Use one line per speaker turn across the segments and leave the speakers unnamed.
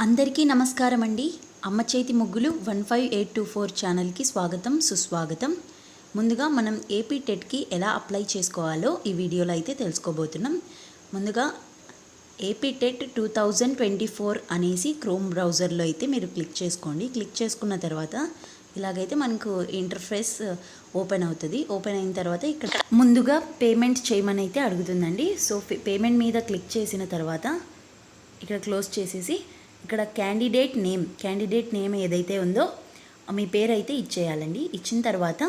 అందరికీ నమస్కారం అండి. అమ్మ చేతి ముగ్గులు 15824 ఛానల్కి స్వాగతం సుస్వాగతం. ముందుగా మనం ఏపీ టెట్కి ఎలా అప్లై చేసుకోవాలో ఈ వీడియోలో అయితే తెలుసుకోబోతున్నాం. ముందుగా ఏపీ టెట్ 2024 అనేసి క్రోమ్ బ్రౌజర్లో అయితే మీరు క్లిక్ చేసుకోండి. క్లిక్ చేసుకున్న తర్వాత ఇలాగైతే మనకు ఇంటర్ఫేస్ ఓపెన్ అవుతుంది. ఓపెన్ అయిన తర్వాత ఇక్కడ ముందుగా పేమెంట్ చేయమని అయితే అడుగుతుందండి. సో పేమెంట్ మీద క్లిక్ చేసిన తర్వాత ఇక్కడ క్లోజ్ చేసేసి ఇక్కడ క్యాండిడేట్ నేమ్ ఏదైతే ఉందో మీ పేరు అయితే ఇచ్చేయాలండి. ఇచ్చిన తర్వాత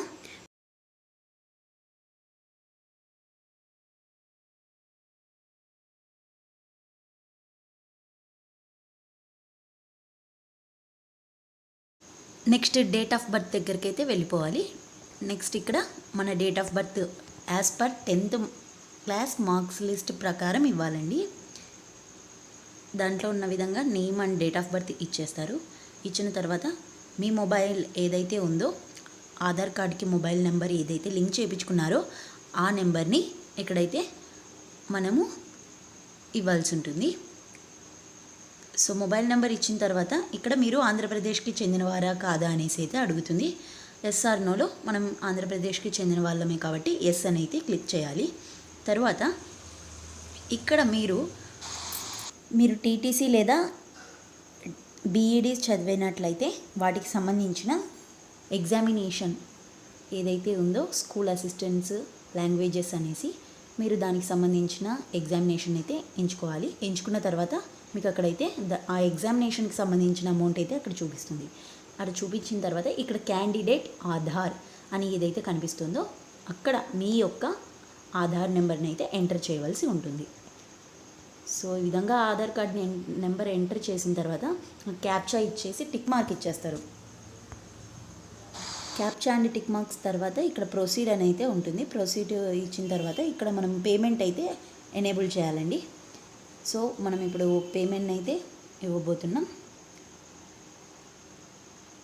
నెక్స్ట్ డేట్ ఆఫ్ బర్త్ దగ్గరికి అయితే వెళ్ళిపోవాలి. నెక్స్ట్ ఇక్కడ మన date of birth as per 10th class marks list ప్రకారం ఇవ్వాలండి. దాంట్లో ఉన్న విధంగా name and date of birth ఇచ్చేస్తారు. ఇచ్చిన తర్వాత మీ మొబైల్ ఏదైతే ఉందో ఆధార్ కార్డ్కి మొబైల్ నెంబర్ ఏదైతే లింక్ చేయించుకున్నారో ఆ నెంబర్ని ఇక్కడైతే మనము ఇవ్వాల్సి ఉంటుంది. సో మొబైల్ నెంబర్ ఇచ్చిన తర్వాత ఇక్కడ మీరు ఆంధ్రప్రదేశ్కి చెందినవారా కాదా అనేసి అయితే అడుగుతుంది. ఎస్ఆర్ నోలో మనం ఆంధ్రప్రదేశ్కి చెందిన వాళ్ళమే కాబట్టి ఎస్ అని అయితే క్లిక్ చేయాలి. తర్వాత ఇక్కడ మీరు టీటీసీ లేదా బీఈడీ చదివినట్లయితే వాటికి సంబంధించిన ఎగ్జామినేషన్ ఏదైతే ఉందో స్కూల్ అసిస్టెంట్స్ లాంగ్వేజెస్ అనేసి మీరు దానికి సంబంధించిన ఎగ్జామినేషన్ అయితే ఎంచుకోవాలి. ఎంచుకున్న తర్వాత మీకు అక్కడైతే ఆ ఎగ్జామినేషన్కి సంబంధించిన అమౌంట్ అయితే అక్కడ చూపిస్తుంది. అక్కడ చూపించిన తర్వాత ఇక్కడ క్యాండిడేట్ ఆధార్ అని ఏదైతే కనిపిస్తుందో అక్కడ మీ యొక్క ఆధార్ నెంబర్ని అయితే ఎంటర్ చేయవలసి ఉంటుంది. సో ఈ విధంగా ఆధార్ కార్డ్ నెంబర్ ఎంటర్ చేసిన తర్వాత క్యాప్చా ఇచ్చేసి టిక్ మార్క్ ఇచ్చేస్తారు. క్యాప్చా అండ్ టిక్ మార్క్స్ తర్వాత ఇక్కడ ప్రొసీడ్ అని అయితే ఉంటుంది. ప్రొసీడ్ ఇచ్చిన తర్వాత ఇక్కడ మనం పేమెంట్ అయితే ఎనేబుల్ చేయాలండి. సో మనం ఇప్పుడు పేమెంట్ అయితే ఇవ్వబోతున్నాం.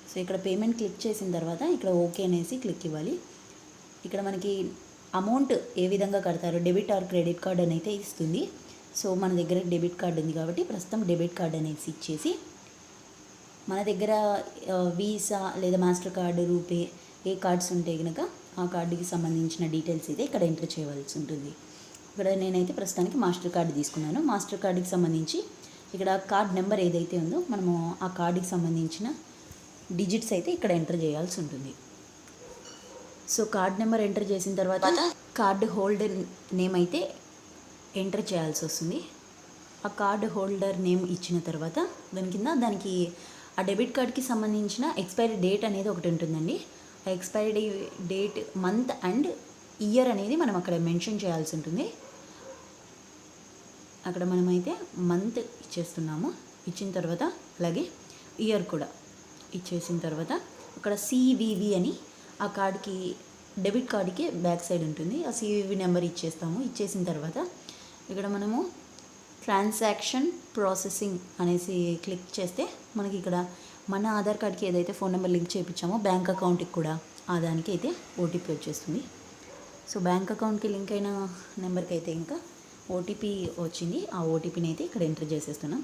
సో ఇక్కడ పేమెంట్ క్లిక్ చేసిన తర్వాత ఇక్కడ ఓకే అనేసి క్లిక్ ఇవ్వాలి. ఇక్కడ మనకి అమౌంట్ ఏ విధంగా కడతారో డెబిట్ ఆర్ క్రెడిట్ కార్డ్ అని అయితే ఇస్తుంది. సో మన దగ్గర డెబిట్ కార్డ్ ఉంది కాబట్టి ప్రస్తుతం డెబిట్ కార్డ్ అనేసి ఇచ్చేసి మన దగ్గర వీసా లేదా మాస్టర్ కార్డు రూపే ఏ కార్డ్స్ ఉంటే కనుక ఆ కార్డుకి సంబంధించిన డీటెయిల్స్ అయితే ఇక్కడ ఎంటర్ చేయవలసి ఉంటుంది. ఇక్కడ నేనైతే ప్రస్తుతానికి మాస్టర్ కార్డు తీసుకున్నాను. మాస్టర్ కార్డుకి సంబంధించి ఇక్కడ కార్డ్ నెంబర్ ఏదైతే ఉందో మనము ఆ కార్డుకి సంబంధించిన డిజిట్స్ అయితే ఇక్కడ ఎంటర్ చేయాల్సి ఉంటుంది. సో కార్డ్ నెంబర్ ఎంటర్ చేసిన తర్వాత కార్డు హోల్డర్ నేమ్ అయితే ఎంటర్ చేయాల్సి వస్తుంది. ఆ కార్డు హోల్డర్ నేమ్ ఇచ్చిన తర్వాత దానికి ఆ డెబిట్ కార్డ్కి సంబంధించిన ఎక్స్పైరీ డేట్ అనేది ఒకటి ఉంటుందండి. ఆ expiry date month and year అనేది మనం అక్కడ మెన్షన్ చేయాల్సి ఉంటుంది. అక్కడ మనమైతే మంత్ ఇచ్చేస్తున్నాము. ఇచ్చిన తర్వాత అలాగే ఇయర్ కూడా ఇచ్చేసిన తర్వాత అక్కడ సివివి అని ఆ కార్డ్కి డెబిట్ కార్డ్కి బ్యాక్ సైడ్ ఉంటుంది. ఆ సివివి నెంబర్ ఇచ్చేస్తాము. ఇచ్చేసిన తర్వాత ఇక్కడ మనము ట్రాన్సాక్షన్ ప్రాసెసింగ్ అనేసి క్లిక్ చేస్తే మనకి ఇక్కడ మన ఆధార్ కార్డ్కి ఏదైతే ఫోన్ నెంబర్ లింక్ చేయించామో బ్యాంక్ అకౌంట్కి కూడా ఆ దానికి అయితే ఓటీపీ వచ్చేస్తుంది. సో బ్యాంక్ అకౌంట్కి లింక్ అయిన నెంబర్కి అయితే ఇంకా ఓటీపీ వచ్చింది. ఆ ఓటీపీని అయితే ఇక్కడ ఎంటర్ చేసేస్తున్నాం.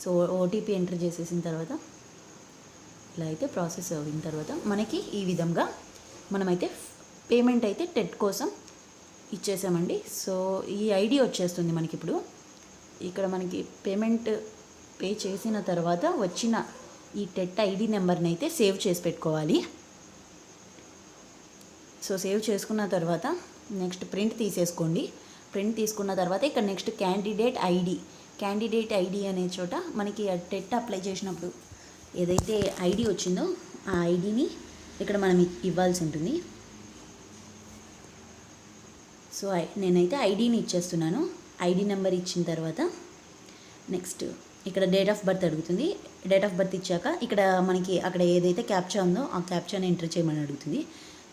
సో ఓటీపీ ఎంటర్ చేసేసిన తర్వాత ఇలా అయితే ప్రాసెస్ అయిన తర్వాత మనకి ఈ విధంగా మనమైతే పేమెంట్ అయితే టెట్ కోసం ఇచ్చేసామండి. సో ఈ ఐడి వచ్చేస్తుంది మనకి. ఇప్పుడు ఇక్కడ మనకి పేమెంట్ పే చేసిన తర్వాత వచ్చిన ఈ టెట్ ఐడి నెంబర్ని అయితే సేవ్ చేసి పెట్టుకోవాలి. సో సేవ్ చేసుకున్న తర్వాత నెక్స్ట్ ప్రింట్ తీసేసుకోండి. ప్రింట్ తీసుకున్న తర్వాత ఇక్కడ నెక్స్ట్ క్యాండిడేట్ ఐడి అనే చోట మనకి టెట్ అప్లై చేసినప్పుడు ఏదైతే ఐడి వచ్చిందో ఆ ఐడిని ఇక్కడ మనం ఇవ్వాల్సి ఉంటుంది. సో నేనైతే ఐడిని ఇచ్చేస్తున్నాను. ఐడి నెంబర్ ఇచ్చిన తర్వాత నెక్స్ట్ ఇక్కడ డేట్ ఆఫ్ బర్త్ అడుగుతుంది. డేట్ ఆఫ్ బర్త్ ఇచ్చాక ఇక్కడ మనకి అక్కడ ఏదైతే క్యాప్చా ఉందో ఆ క్యాప్చాని ఎంటర్ చేయమని అడుగుతుంది.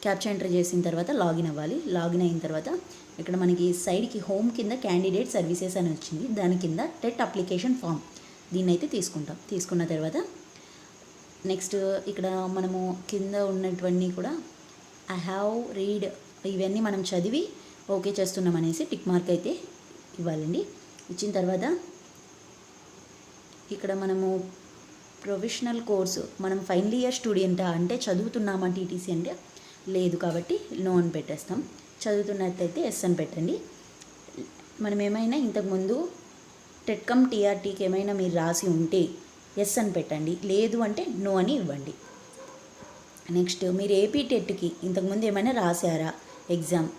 క్యాప్చా ఎంటర్ చేసిన తర్వాత లాగిన్ అవ్వాలి. లాగిన్ అయిన తర్వాత ఇక్కడ మనకి సైడ్కి హోమ్ కింద క్యాండిడేట్ సర్వీసెస్ అని వచ్చింది. దాని కింద టెట్ అప్లికేషన్ ఫామ్ దీన్ని అయితే తీసుకుంటాం. తీసుకున్న తర్వాత నెక్స్ట్ ఇక్కడ మనము కింద ఉన్నటువన్నీ కూడా ఐ హ్యావ్ రీడ్ ఇవన్నీ మనం చదివి ఓకే చేస్తున్నాం అనేసి టిక్ మార్క్ అయితే ఇవ్వాలండి. ఇచ్చిన తర్వాత ఇక్కడ మనము ప్రొఫెషనల్ కోర్సు మనం ఫైనల్ ఇయర్ స్టూడెంటా అంటే చదువుతున్నామా టీటీసీ అంటే లేదు, కాబట్టి నో అని పెట్టేస్తాం. చదువుతున్నట్టయితే ఎస్ అని పెట్టండి. మనం ఏమైనా ఇంతకుముందు టెట్కమ్ టీఆర్టీకి ఏమైనా మీరు రాసి ఉంటే ఎస్ అని పెట్టండి, లేదు అంటే నో అని ఇవ్వండి. నెక్స్ట్ మీరు ఏపీ టెట్కి ఇంతకుముందు ఏమైనా రాశారా ఎగ్జామ్,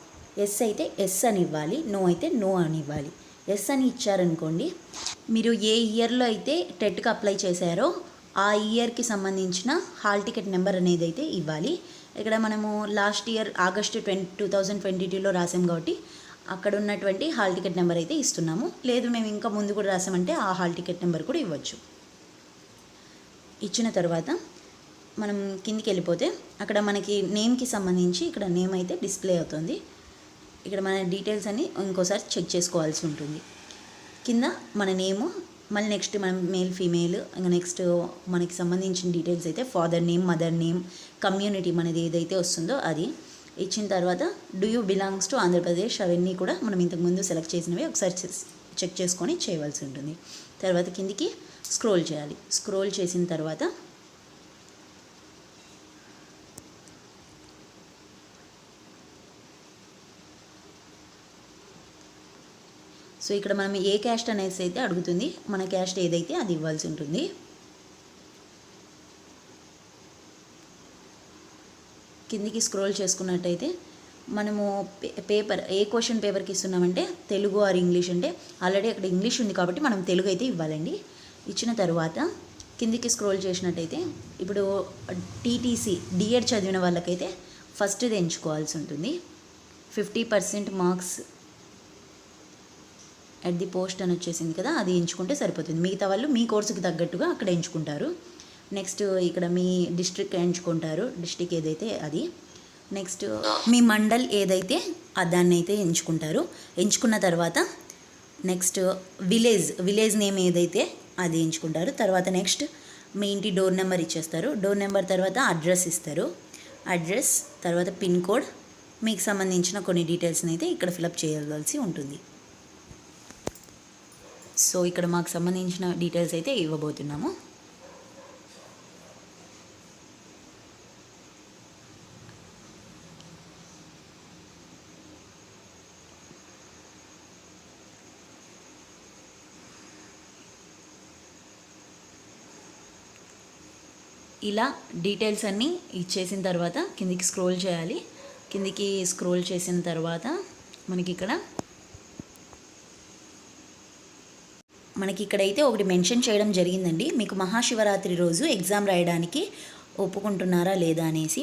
ఎస్ అయితే ఎస్ అని ఇవ్వాలి, నో అయితే నో అని ఇవ్వాలి. ఎస్ అని ఇచ్చారనుకోండి, మీరు ఏ ఇయర్లో అయితే టెట్కి అప్లై చేశారో ఆ ఇయర్కి సంబంధించిన హాల్ టికెట్ నెంబర్ అనేది అయితే ఇవ్వాలి. ఇక్కడ మనము లాస్ట్ ఇయర్ ఆగస్టు 2022లో రాసాం కాబట్టి అక్కడ ఉన్నటువంటి హాల్ టికెట్ నెంబర్ అయితే ఇస్తున్నాము. లేదు మేము ఇంకా ముందు కూడా రాసామంటే ఆ హాల్ టికెట్ నెంబర్ కూడా ఇవ్వచ్చు. ఇచ్చిన తర్వాత మనం కిందికి వెళ్ళిపోతే అక్కడ మనకి నేమ్కి సంబంధించి ఇక్కడ నేమ్ అయితే డిస్ప్లే అవుతుంది. ఇక్కడ మన డీటెయిల్స్ అన్నీ ఇంకోసారి చెక్ చేసుకోవాల్సి ఉంటుంది. కింద మన నేము, మళ్ళీ నెక్స్ట్ మనం మేల్ ఫీమేల్, ఇంకా నెక్స్ట్ మనకి సంబంధించిన డీటెయిల్స్ అయితే father name, mother name, community మనది ఏదైతే వస్తుందో అది ఇచ్చిన తర్వాత do you belongs to Andhra Pradesh అవన్నీ కూడా మనం ఇంతకుముందు సెలెక్ట్ చేసినవి ఒకసారి చెక్ చేసుకొని చేయవలసి ఉంటుంది. తర్వాత కిందికి స్క్రోల్ చేయాలి. స్క్రోల్ చేసిన తర్వాత సో ఇక్కడ మనం ఏ క్యాస్ట్ అనేసి అయితే అడుగుతుంది, మన క్యాస్ట్ ఏదైతే అది ఇవ్వాల్సి ఉంటుంది. కిందికి స్క్రోల్ చేసుకున్నట్టయితే మనము పేపర్ ఏ క్వశ్చన్ పేపర్కి ఇస్తున్నామంటే తెలుగు ఆర్ ఇంగ్లీష్ అంటే ఆల్రెడీ అక్కడ ఇంగ్లీష్ ఉంది కాబట్టి మనం తెలుగు అయితే ఇవ్వాలండి. ఇచ్చిన తర్వాత కిందికి స్క్రోల్ చేసినట్టయితే ఇప్పుడు టీటీసీ డిఎడ్ చదివిన వాళ్ళకైతే ఫస్ట్ది ఎంచుకోవాల్సి ఉంటుంది. 50% మార్క్స్ అట్ ది పోస్ట్ అని వచ్చేసింది కదా, అది ఎంచుకుంటే సరిపోతుంది. మిగతా వాళ్ళు మీ కోర్సుకి తగ్గట్టుగా అక్కడ ఎంచుకుంటారు. నెక్స్ట్ ఇక్కడ మీ డిస్ట్రిక్ట్ ఎంచుకుంటారు, డిస్ట్రిక్ట్ ఏదైతే అది. నెక్స్ట్ మీ మండల్ ఏదైతే దాన్ని అయితే ఎంచుకుంటారు. ఎంచుకున్న తర్వాత నెక్స్ట్ విలేజ్ నేమ్ ఏదైతే అది ఎంచుకుంటారు. తర్వాత నెక్స్ట్ మీ ఇంటి డోర్ నెంబర్ ఇచ్చేస్తారు. డోర్ నెంబర్ తర్వాత అడ్రస్ ఇస్తారు. అడ్రస్ తర్వాత పిన్ కోడ్, మీకు సంబంధించిన కొన్ని డీటెయిల్స్ని అయితే ఇక్కడ ఫిలప్ చేయవలసి ఉంటుంది. సో ఇక్కడ మాకు సంబంధించిన డీటెయిల్స్ అయితే ఇవ్వబోతున్నాము. ఇలా డీటెయిల్స్ అన్నీ ఇచ్చేసిన తర్వాత కిందికి స్క్రోల్ చేయాలి. కిందికి స్క్రోల్ చేసిన తర్వాత మనకి ఇక్కడైతే ఒకటి మెన్షన్ చేయడం జరిగిందండి, మీకు మహాశివరాత్రి రోజు ఎగ్జామ్ రాయడానికి ఒప్పుకుంటున్నారా లేదా అనేసి.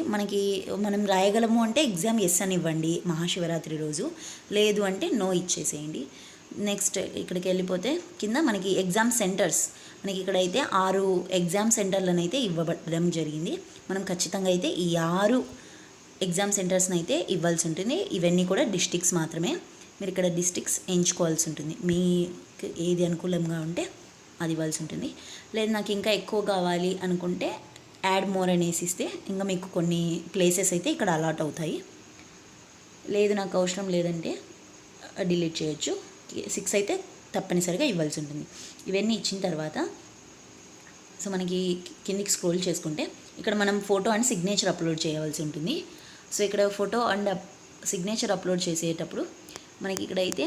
మనం రాయగలము అంటే ఎగ్జామ్ ఎస్ అని ఇవ్వండి మహాశివరాత్రి రోజు, లేదు అంటే నో ఇచ్చేసేయండి. నెక్స్ట్ ఇక్కడికి వెళ్ళిపోతే కింద మనకి ఎగ్జామ్ సెంటర్స్, మనకి ఇక్కడైతే 6 ఎగ్జామ్ సెంటర్లను అయితే ఇవ్వబడడం జరిగింది. మనం ఖచ్చితంగా అయితే ఈ 6 ఎగ్జామ్ సెంటర్స్ని అయితే ఇవ్వాల్సి ఉంటుంది. ఇవన్నీ కూడా డిస్ట్రిక్ట్స్ మాత్రమే. మీరు ఇక్కడ డిస్ట్రిక్ట్స్ ఎంచుకోవాల్సి ఉంటుంది, మీకు ఏది అనుకూలంగా ఉంటే అది ఇవ్వాల్సి ఉంటుంది. లేదు నాకు ఇంకా ఎక్కువ కావాలి అనుకుంటే యాడ్ మోర్ అనేసి ఇస్తే ఇంకా మీకు కొన్ని ప్లేసెస్ అయితే ఇక్కడ అలాట్ అవుతాయి. లేదు నాకు అవసరం లేదంటే డిలీట్ చేయొచ్చు. 6 అయితే తప్పనిసరిగా ఇవ్వాల్సి ఉంటుంది. ఇవన్నీ ఇచ్చిన తర్వాత సో మనకి కిందికి స్క్రోల్ చేసుకుంటే ఇక్కడ మనం ఫోటో అండ్ సిగ్నేచర్ అప్లోడ్ చేయవలసి ఉంటుంది. సో ఇక్కడ ఫోటో అండ్ సిగ్నేచర్ అప్లోడ్ చేసేటప్పుడు మనకి ఇక్కడైతే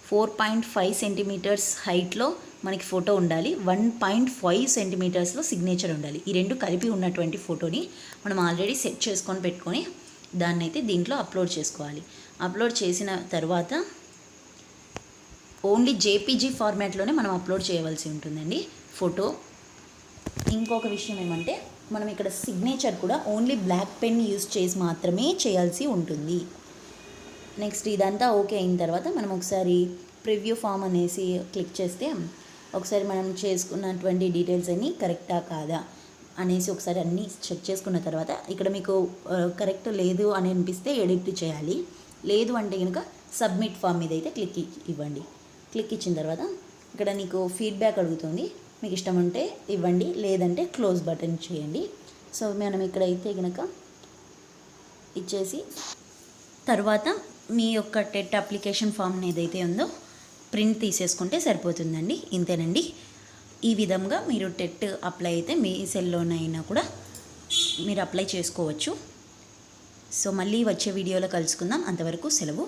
4.5 సెంటీమీటర్స్ హైట్లో మనకి ఫోటో ఉండాలి, 1.5 సెంటీమీటర్స్లో సిగ్నేచర్ ఉండాలి. ఈ రెండు కలిపి ఉన్నటువంటి ఫోటోని మనం ఆల్రెడీ సెట్ చేసుకొని పెట్టుకొని దాన్ని అయితే దీంట్లో అప్లోడ్ చేసుకోవాలి. అప్లోడ్ చేసిన తర్వాత ఓన్లీ జేపీజీ ఫార్మాట్లోనే మనం అప్లోడ్ చేయవలసి ఉంటుందండి ఫోటో. ఇంకొక విషయం ఏమంటే మనం ఇక్కడ సిగ్నేచర్ కూడా ఓన్లీ బ్లాక్ పెన్ యూజ్ చేసి మాత్రమే చేయాల్సి ఉంటుంది. నెక్స్ట్ ఇదంతా ఓకే అయిన తర్వాత మనం ఒకసారి ప్రివ్యూ ఫామ్ అనేసి క్లిక్ చేస్తే ఒకసారి మనం చేసుకున్నటువంటి డీటెయిల్స్ అన్నీ కరెక్టా కాదా అనేసి ఒకసారి అన్నీ చెక్ చేసుకున్న తర్వాత ఇక్కడ మీకు కరెక్ట్ లేదు అని అనిపిస్తే ఎడిట్ చేయాలి. లేదు అంటే కనుక సబ్మిట్ ఫామ్ మీద అయితే క్లిక్ ఇవ్వండి. క్లిక్ ఇచ్చిన తర్వాత ఇక్కడ నీకు ఫీడ్బ్యాక్ అడుగుతుంది, మీకు ఇష్టం ఉంటే ఇవ్వండి, లేదంటే క్లోజ్ బటన్ చేయండి. సో మనం ఇక్కడైతే కనుక ఇచ్చేసి తర్వాత మీ యొక్క టెట్ అప్లికేషన్ ఫామ్ ఏదైతే ఉందో ప్రింట్ తీసేసుకుంటే సరిపోతుందండి. ఇంతేనండి. ఈ విధంగా మీరు టెట్ అప్లై అయితే మీ సెల్లోనైనా కూడా మీరు అప్లై చేసుకోవచ్చు. సో మళ్ళీ వచ్చే వీడియోలో కలుసుకుందాం. అంతవరకు సెలవు.